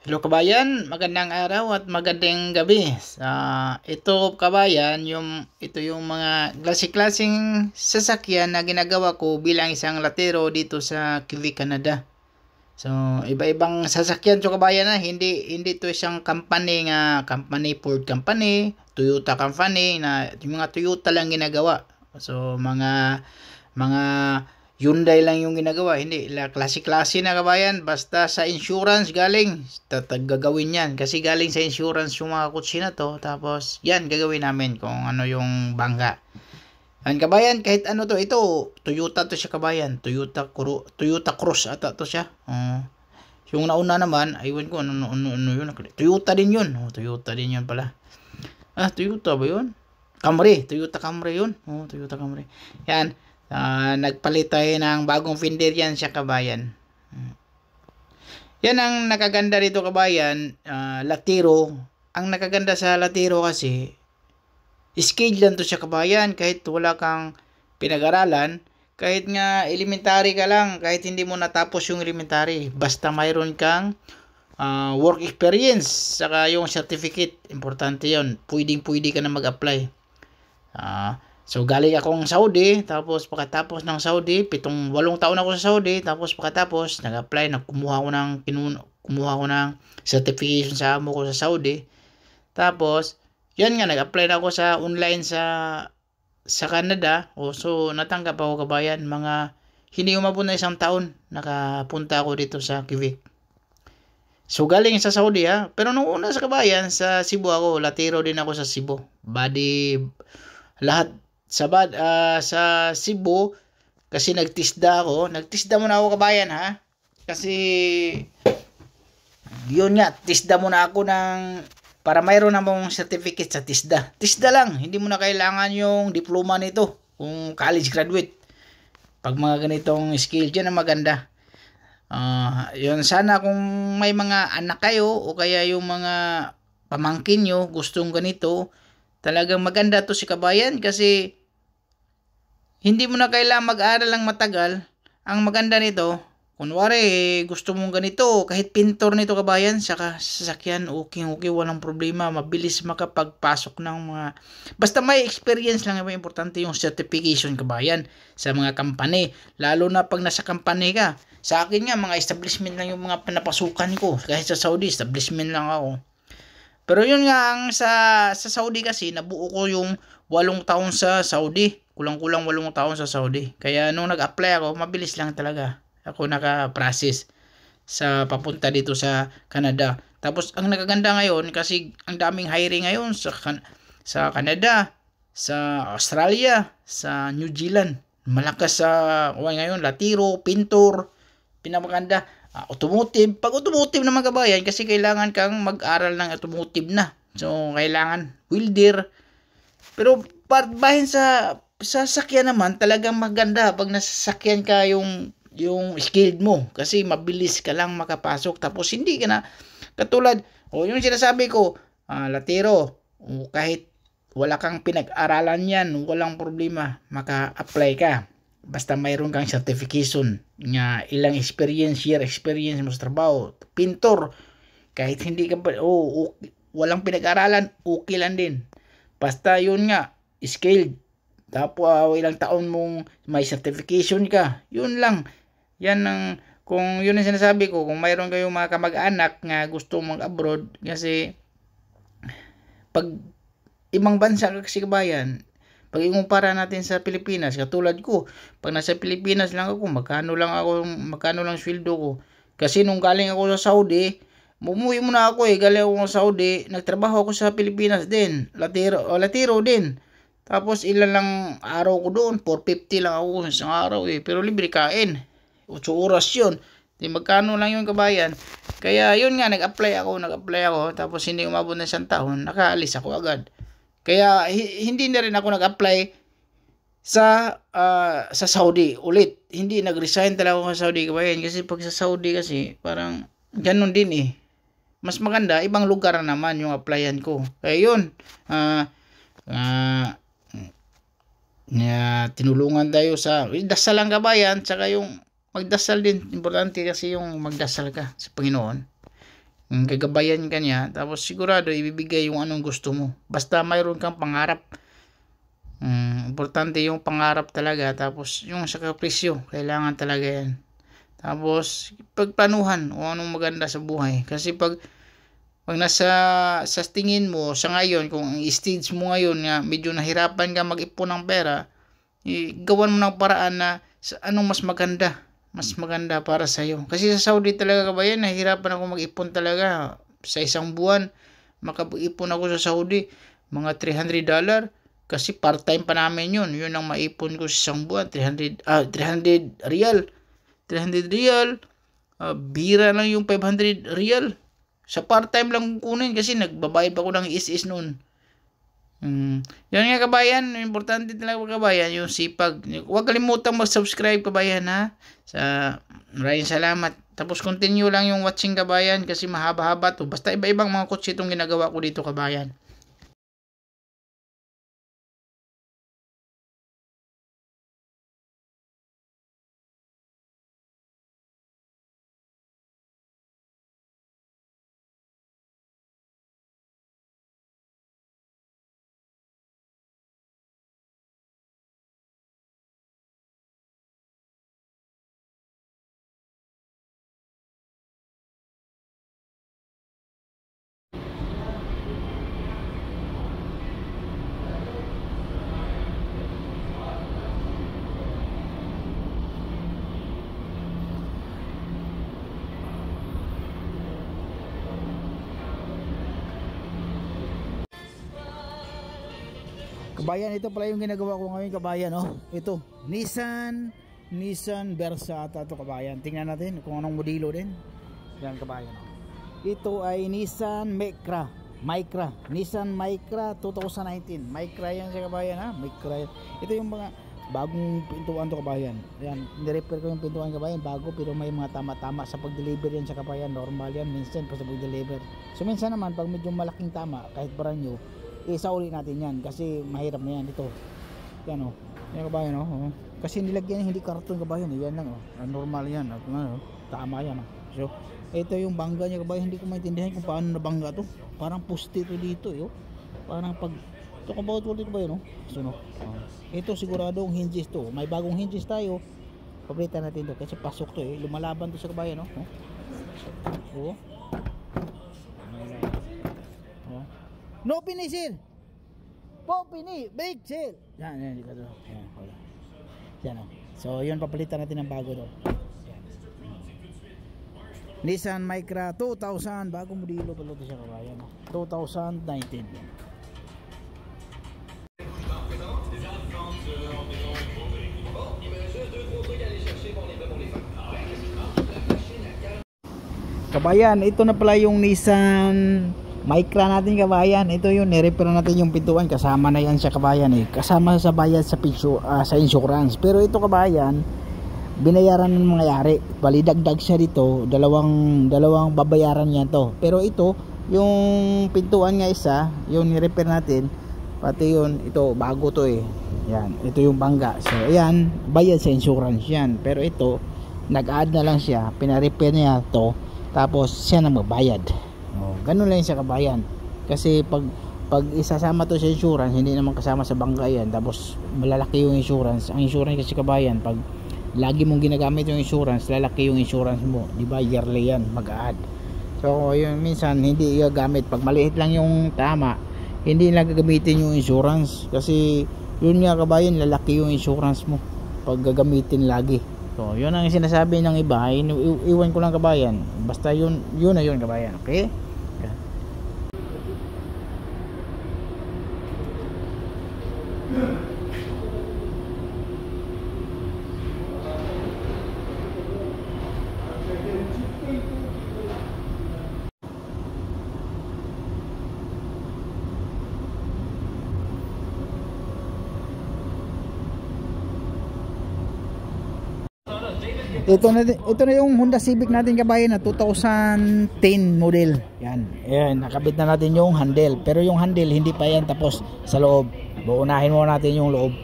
Hello kabayan, magandang araw at magandang gabi. Ito kabayan, ito yung mga klase-klaseng sasakyan na ginagawa ko bilang isang latero dito sa Quebec, Canada. So, iba-ibang sasakyan so kabayan na hindi to isang company Ford company, Toyota company na yung mga Toyota lang ginagawa. So, mga Hyundai lang yung ginagawa, hindi la klase-klase na kabayan, basta sa insurance galing gagawin yan kasi galing sa insurance yung mga kutsi na to, tapos yan gagawin namin kung ano yung bangga. Yan kabayan, kahit ano to, ito Toyota to siya kabayan, Toyota Cross ata to siya. Yung nauna naman, aywan ko ano yun, Toyota din yun. Toyota din yun pala. Toyota ba yun? Toyota Camry yun. Toyota Camry. Yan. Nagpalit tayo ng bagong fender yan siya kabayan. Yan ang nakaganda dito kabayan. Latiro. Ang nakaganda sa Latiro kasi, scale lang to siya kabayan. Kahit wala kang pinag-aralan, kahit nga elementary ka lang, kahit hindi mo natapos yung elementary, basta mayroon kang work experience, saka yung certificate, importante yon. Pwede ka na mag-apply. So galing akong Saudi, tapos pagkatapos ng Saudi, 8 taon ako sa Saudi, tapos pagkatapos nag-apply, kumuha ko ng certification sa amo ko sa Saudi. Tapos yan nga, nag-apply na ako sa online sa Canada. So natanggap ako kabayan, mga hindi umabot na 1 taon nakapunta ako dito sa Quebec. So galing sa Saudi pero nung una sa kabayan, sa Cebu ako, latero din ako sa Cebu. Lahat sa Cebu kasi nagtisda muna ako kabayan kasi yun nga, tisda muna ako para mayroon namang certificate sa tisda lang, hindi mo na kailangan yung diploma nito kung college graduate. Pag mga ganitong skill dyan ang maganda. Yun, sana kung may mga anak kayo o kaya yung mga pamangkin nyo gustong ganito, talagang maganda to si kabayan kasi hindi mo na kailangan mag-aral lang matagal. Ang maganda nito, kunwari gusto mong ganito, kahit pintor nito kabayan, saka sasakyan, okay, walang problema, mabilis makapagpasok ng mga, basta may experience lang, importante yung certification kabayan sa mga company, lalo na pag nasa company ka. Sa akin nga, mga establishment lang yung mga pinapasukan ko, kahit sa Saudi, establishment lang ako. Pero yun nga, ang sa Saudi kasi, nabuo ko yung 8 taon sa Saudi. Kulang-kulang 8 taon sa Saudi. Kaya nung nag-apply ako, mabilis lang talaga ako naka-process sa papunta dito sa Canada. Tapos ang nakaganda ngayon, kasi ang daming hiring ngayon sa Canada, sa Australia, sa New Zealand. Malakas sa ngayon, latiro, pintor, pinamaganda. Automotive. Pag automotive naman kabayan, kasi kailangan kang mag-aral ng automotive na. So, kailangan welder. Pero bahin sa sasakyan naman, talagang maganda pag nasasakyan ka yung skilled mo. Kasi mabilis ka lang makapasok. Tapos hindi ka na, katulad, yung sinasabi ko, latero, kahit wala kang pinag-aralan yan, walang problema, maka-apply ka. Basta mayroon kang certification nga ilang year experience mo sa trabaho. Pintor, kahit hindi ka walang pinag-aralan, okay lang din. Basta yun nga, skilled. Tapos ilang taon mong may certification ka, yun lang. Yan ang, kung yun ang sinasabi ko, kung mayroon kayong mga kamag-anak nga gusto mag-abroad, kasi pag ibang bansa kasi kabayan, pag ikumpara natin sa Pilipinas, katulad ko, pag nasa Pilipinas lang ako, magkano lang sweldo ko. Kasi nung galing ako sa Saudi, umuwi muna ako galing ako sa Saudi, nagtrabaho ako sa Pilipinas din, latiro din. Tapos ilan lang araw ko doon, 450 lang ako isang araw pero libre kain. 8 oras yun. Di magkano lang yung kabayan. Kaya yun nga, nag-apply ako, tapos hindi umabot na 1 taon, nakaalis ako agad. Kaya hindi na rin ako nag-apply sa Saudi ulit. Hindi, nag-resign talaga ako sa Saudi kabayan. Kasi pag sa Saudi kasi, parang ganun din Mas maganda, ibang lugar na naman yung applyan ko. Kaya yun, tinulungan tayo sa dasal lang kabayan, tsaka yung magdasal din. Importante kasi yung magdasal ka sa Panginoon gagabayan ka niya, tapos sigurado ibibigay yung anong gusto mo. Basta mayroon kang pangarap. Importante yung pangarap talaga, tapos yung sakripisyo, kailangan talaga yan. Tapos pagplanuhan kung anong maganda sa buhay. Kasi pag nasa sa tingin mo sa ngayon, kung ang stage mo ngayon nga medyo nahirapan ka mag-ipon ng pera, gawan mo ng paraan na sa anong mas maganda para sa iyo. Kasi sa Saudi talaga kabayan, nahirapan ako mag-ipon talaga. Sa isang buwan makapag-ipon ako sa Saudi mga $300, kasi part-time pa namin yun ang maipon ko sa isang buwan. 300 riyal, 300 riyal. Bira lang yung 500 riyal. Sa part-time lang kunin kasi nagbabayad pa ako ng is noon. Yan nga kabayan, importante talaga kabayan yung sipag. Huwag kalimutang mag-subscribe kabayan ha. Maraming salamat. Tapos continue lang yung watching kabayan kasi mahaba-haba to. Basta iba-ibang mga kotse itong ginagawa ko dito kabayan. Kabayan, ito pala yung ginagawa ko ngayon kabayan, oh. Ito, Nissan Versa ata to kabayan. Tingnan natin kung anong modelo din. Yan kabayan, oh. Ito ay Nissan Nissan Micra 2019. Micra yan siya kabayan ha. Micra yan. Ito yung mga bagong pintuan to kabayan. Yan, ni-repair ko yung pintuan kabayan, bago, pero may mga tama-tama sa pag-deliver yan sa kabayan. Normal yan minsan pa sa pag-deliver. So minsan naman pag medyo malaking tama, kahit brand new, isauli natin yan kasi mahirap na yan. Ito yan, oh. Yan kabayan, oh. Kasi nilagyan hindi karton kabayan, yan lang, oh. Normal yan, oh. Tama yan, oh. So ito yung bangga niya kabayan. Hindi ko maintindihan kung paano nabangga to. Parang puste to dito, oh. Parang pag ito kabawat ulit kabayan, oh. So no, ito siguradong hinges to. May bagong hinges tayo, pabritan natin to kasi pasok to, lumalaban to sa kabayan, oh. Oh. No pini sir. Po pini, brake sir. Yan dito to. Yan, wala. Yan, oh. So yun, papalitan natin ng bago to. Yan. Nissan Micra 2000, bagong modelo pala to siya kabayan, 2019. Kabayan, ito na pala yung Nissan Micra natin kabayan. Ito yung ni-repair natin yung pintuan, kasama na yan siya kabayan, kasama sa bayad sa sa insurance. Pero ito kabayan, binayaran ng mga yari, balidagdag siya dito, dalawang babayaran yan to. Pero ito yung pintuan nga isa, yung ni-repair natin, pati yun, ito bago to, yan, ito yung bangga. So ayan, bayad sa insurance yan. Pero ito nag-add na lang siya, pina-repair niya to, tapos siya na magbayad. Ganun lang siya kabayan. Kasi pag isasama to sa insurance, hindi naman kasama sa bangga yan, tapos malalaki yung insurance. Ang insurance kasi kabayan, pag lagi mong ginagamit yung insurance, lalaki yung insurance mo, di ba? Yearly yan, mag-add. So yun, minsan hindi gagamit. Pag maliit lang yung tama, hindi lang gagamitin yung insurance, kasi yun nga kabayan, lalaki yung insurance mo pag gagamitin lagi. So yun ang sinasabi ng iba, iwan ko lang kabayan, basta yun na yun kabayan, okay? Ito na yung Honda Civic natin kabayan na 2010 model. Yan, nakabit na natin yung handle. Pero yung handle hindi pa yan tapos sa loob. Uunahin muna natin yung loob.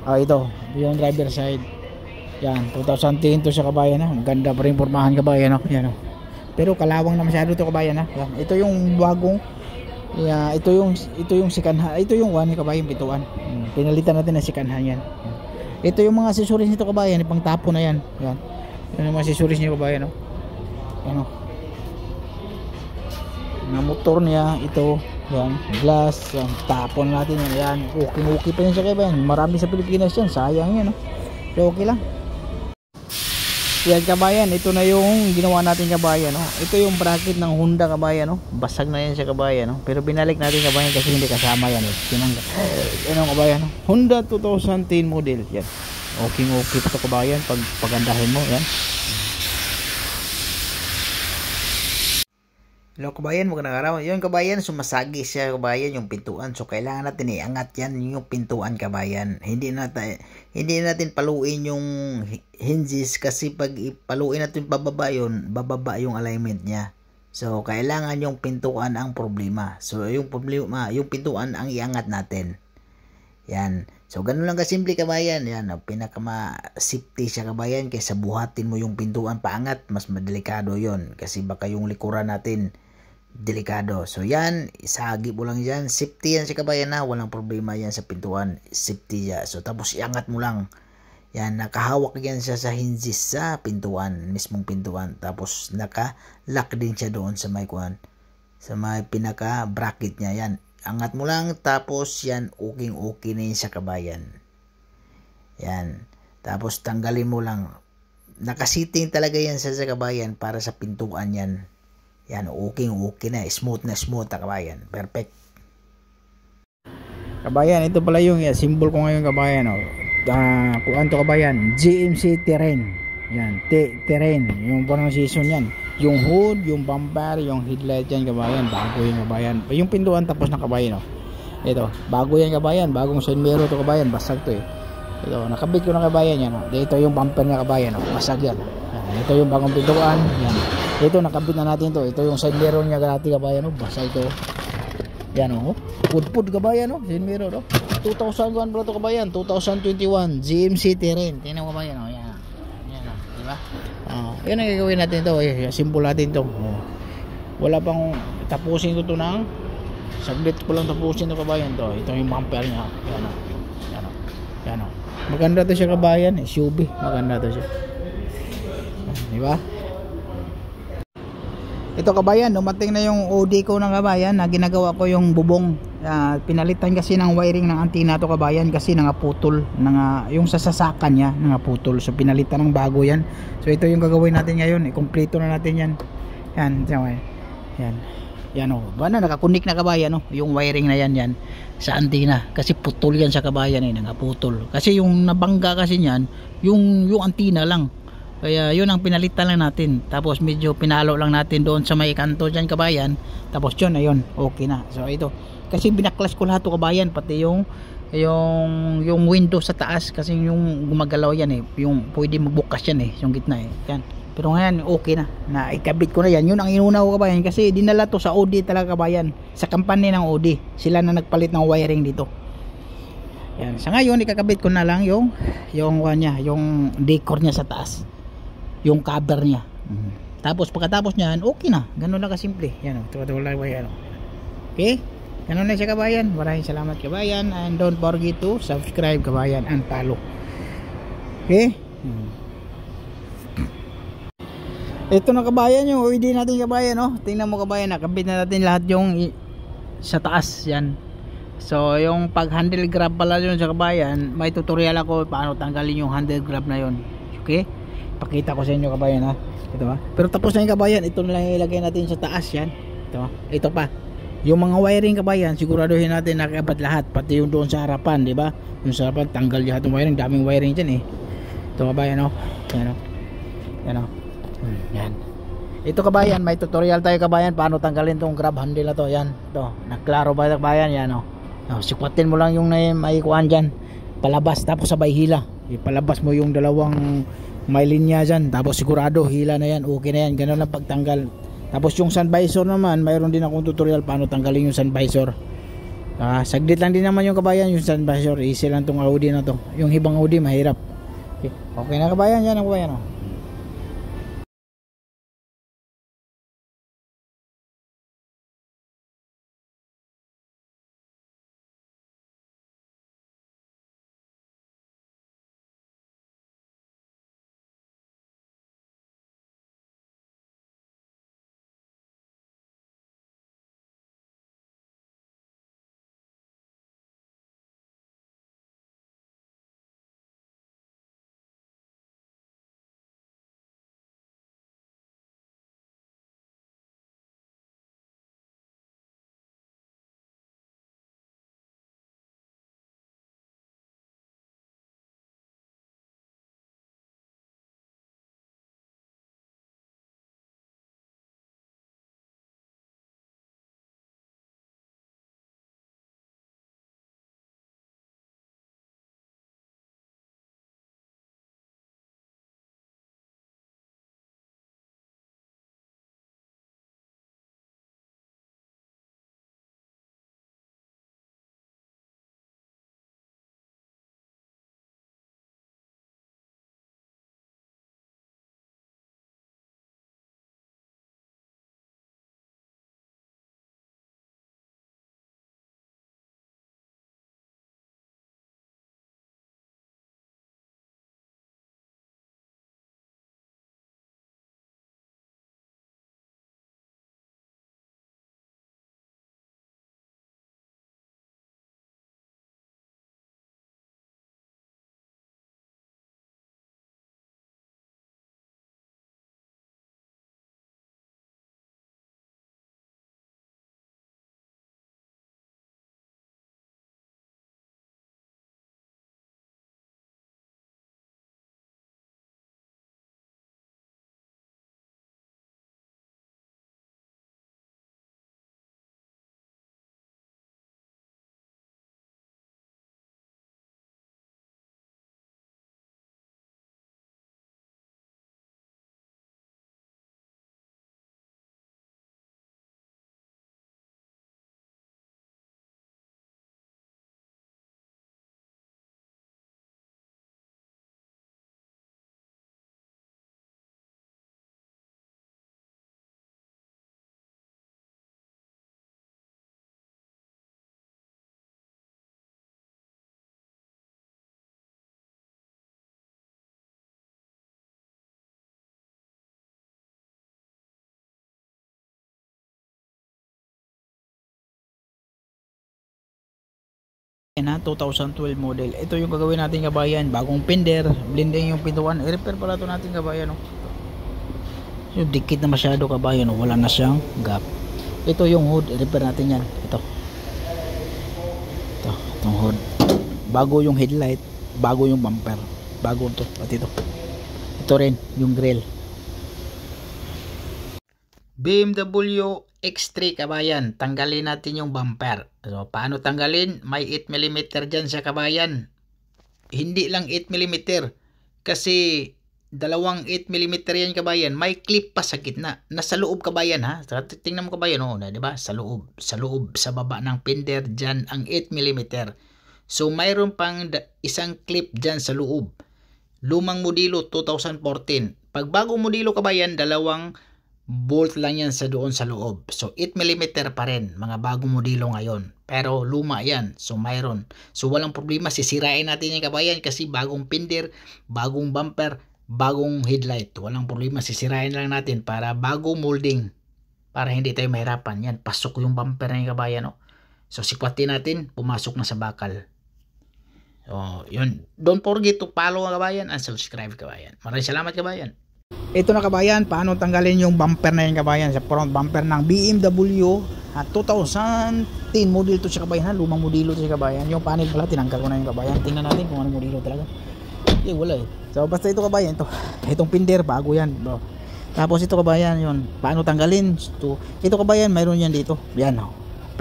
Ito, yung driver side. Yan, 2010 to sa kabayan. Ang ganda pa rin pormahan kabayan. Yan, pero kalawang na masyado to kabayan ha. Yan. Ito yung bagong ito yung sikanha, ito yung one kabayan pintuan. Pinalitan natin na sikanha yan. Ito yung mga accessories nito kabayan, ipang tapo na yan. Yan. Yan yung mga accessories niya kabayan, no. Ano? Na motor niya ito, yan, glass, yan, tapon natin yan. Okay pa yan sa kabayan. Marami sa Pilipinas yan, sayang yan, no. So okay lang. Yan kabayan, ito na yung ginawa natin kabayan, no? Ito yung bracket ng Honda kabayan, no? Basag na yan siya kabayan, no? Pero binalik natin kabayan kasi hindi kasama yan, ano kabayan, no? Honda 2010 model, yan. Okay pa ito kabayan, pagandahin mo, yan. Hello kabayan, magandang araw. Yun kabayan, sumasagi siya kabayan yung pintuan. So kailangan natin iangat yan yung pintuan kabayan. Hindi natin paluin yung hinges kasi pag ipaluin natin pababa yun, bababa yung alignment niya. So kailangan yung pintuan ang problema. So yung problema, yung pintuan ang iangat natin. Yan. So ganun lang kasimple kabayan. Yan, pinaka-safety siya kabayan kaysa buhatin mo yung pintuan paangat, mas madelikado yon kasi baka yung likuran natin delikado. So yan, isagi mo lang yan, safety yan si kabayan na, walang problema yan sa pintuan, safety yan. So tapos iangat mo lang yan, nakahawak yan siya sa hinges sa pintuan, mismong pintuan, tapos naka-lock din siya doon sa may kuan, sa may pinaka bracket niya. Yan, angat mo lang, tapos yan, okay na yun sa kabayan. Yan, tapos tanggalin mo lang, nakasiting talaga yan sa kabayan para sa pintuan yan. Yan, okay na, smooth na kabayan, perfect. Kabayan, ito pala yung symbol ko ngayon kabayan, oh. Kuan to kabayan, GMC Terrain. Yan, Terrain, yung pronunciation yan. Yung hood, yung bumper, yung headlight yan kabayan, bago yung kabayan. Yung pintuan tapos na kabayan, oh. Ito, bago yan kabayan, bagong side mirror to kabayan, basag to eh. Ito, nakabit ko na kabayan yan, oh. Dito yung bumper niya kabayan, oh. Basag yan. Ito yung bagong pintuan, yan. Ito nakabit na natin to. Ito yung side mirror niya dati kabayan, oh. Basag to. Yan, oh. Pud kabayan, oh. Side mirror, oh. 2001 bro to kabayan, 2021 GMC Terrain. Tingnan mo kabayan, oh. Yan. Yan, oh. Diba? Yan ang gagawin natin to. Simple natin to. Oh. Wala pang tapusin ko to ng saglit ko lang tapusin to kabayan to. Ito yung bumper niya. Yan, oh. Yan, oh. Yan, oh. Maganda to siya kabayan, SUV. Maganda to siya. Diba? Ito kabayan, dumating na yung OD ko ng kabayan na ginagawa ko yung bubong. Pinalitan kasi ng wiring ng antenna to kabayan kasi nangaputol, yung sasasakan niya nangaputol. So pinalitan ng bago yan. So ito yung gagawin natin ngayon, ikumpleto na natin yan. Yan, yan. Yan, oh. Bana nakakunik na kabayan, oh. Yung wiring na yan sa antenna kasi putol yan sa kabayan, nangaputol. Kasi yung nabangga kasi niyan, yung antenna lang. Kaya yun ang pinalitan lang natin. Tapos medyo pinalo lang natin doon sa may kanto dyan kabayan. Tapos yun, ayun, okay na. So ito, kasi binaklas ko lahat to kabayan, pati yung window sa taas kasi yung gumagalaw yan eh, yung pwede magbukas yan eh, yung gitna eh. Yan. Pero ngayon okay na ikabit ko na yan. Yun ang inuna ko kabayan kasi dinala to sa OD talaga kabayan, sa company ng OD. Sila na nagpalit ng wiring dito. Yan. Sa ngayon ikakabit ko na lang yung kanya, yung decor niya sa taas, yung cover niya. Tapos pagkatapos niyan, okay na. Ganun lang kasimple. Yan, okay? Ganun lang siya kabayan. Maraming salamat kabayan, and don't forget to subscribe kabayan and follow. Okay? Ito na kabayan yung OED natin kabayan, no? Tingnan mo kabayan, nakabit na natin lahat yung sa taas. Yan. So yung pag handle grab pala yun sa kabayan, may tutorial ako paano tanggalin yung handle grab na yun. Okay? Pakita ko sa inyo kabayan, ha. Ito ba? Pero tapos na yung kabayan, ito na lang ilagay natin sa taas yan. Ito ba? Ito pa. Yung mga wiring kabayan, siguraduhin natin nakabat lahat, pati yung doon sa harapan, di ba? Yung sa harapan, tanggal lahat yung wiring, daming wiring diyan eh. Ito kabayan, oh. Yan, oh. Yan, oh. Yan. Ito kabayan, may tutorial tayo kabayan paano tanggalin tong grab handle na to. Yan. Ito. Naklaro ba kabayan? Yan, oh. Sikwatin mo lang yung may kuan diyan. Palabas tapos sabay hila. Ipalabas mo yung dalawang may linya dyan, tapos sigurado hila na yan, okay na yan. Ganun lang pagtanggal. Tapos yung sun visor naman, mayroon din akong tutorial paano tanggalin yung sun visor. Saglit lang din naman yung kabayan, yung sun visor, easy lang tong Audi na to. Yung ibang Audi mahirap. Okay na kabayan, yan ang kabayan, oh. Yan ha, 2012 model. Ito yung gagawin natin kabayan. Bagong fender, blending yung pintuan. I-repair pala ito natin kabayan. Oh. Yung dikit na masyado kabayan. Oh. Wala na siyang gap. Ito yung hood. I-repair natin yan. Itong hood. Bago yung headlight. Bago yung bumper. Bago ito. At ito. Ito rin yung grill. BMW X3 kabayan, tanggalin natin yung bumper. So, paano tanggalin? May 8mm dyan sa kabayan. Hindi lang 8mm. Kasi dalawang 8mm yan kabayan. May clip pa sa gitna. Nasa loob kabayan ha. Tingnan mo kabayan. Oh, diba? Sa loob. Sa baba ng fender dyan ang 8mm. So, mayroon pang isang clip dyan sa loob. Lumang modelo 2014. Pag bagong modelo kabayan, dalawang bolt lang yan doon sa loob. So 8mm pa rin, mga bagong modelo ngayon. Pero luma yan. So mayroon. So walang problema, sisirain natin yung kabayan kasi bagong fender, bagong bumper, bagong headlight. Walang problema, sisirain lang natin para bagong molding. Para hindi tayo mahirapan. Yan, pasok yung bumper na yung kabayan. No? So sikwatin natin, pumasok na sa bakal. So yun. Don't forget to follow kabayan and subscribe kabayan. Maraming salamat kabayan. Ito na kabayan, paano tanggalin yung bumper na yung kabayan sa front bumper ng BMW 2010 model to siya kabayan, lumang modelo to siya kabayan. Yung panel pala tinanggal ko na yung kabayan. Tingnan natin kung anong modelo talaga. Wala eh. So basta ito kabayan, itong fender bago yan, bro. Tapos ito kabayan, yun, paano tanggalin? Ito kabayan, mayroon yan dito. Yan,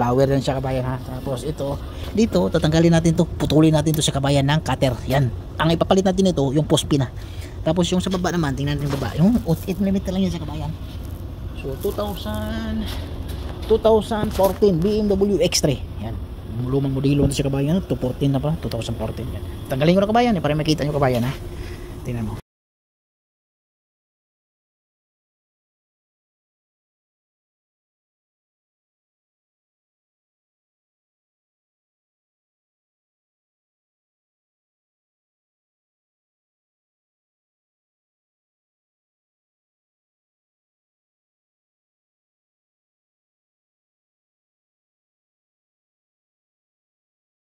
flower yan siya kabayan ha. Tapos ito, dito tatanggalin natin to, putulin natin to sa kabayan ng cutter. Yan. Ang ipapalit natin ito, yung post pin. Tapos yung sa baba naman, tingnan natin yung baba. Yung 8mm lang yan sa kabayan. So 2014 BMW X3. Yan. Lumang modelo na sa kabayan. 2014 na pa. 2014 yan. Tanggalin ko na kabayan para makita nyo kabayan ha. Tingnan mo.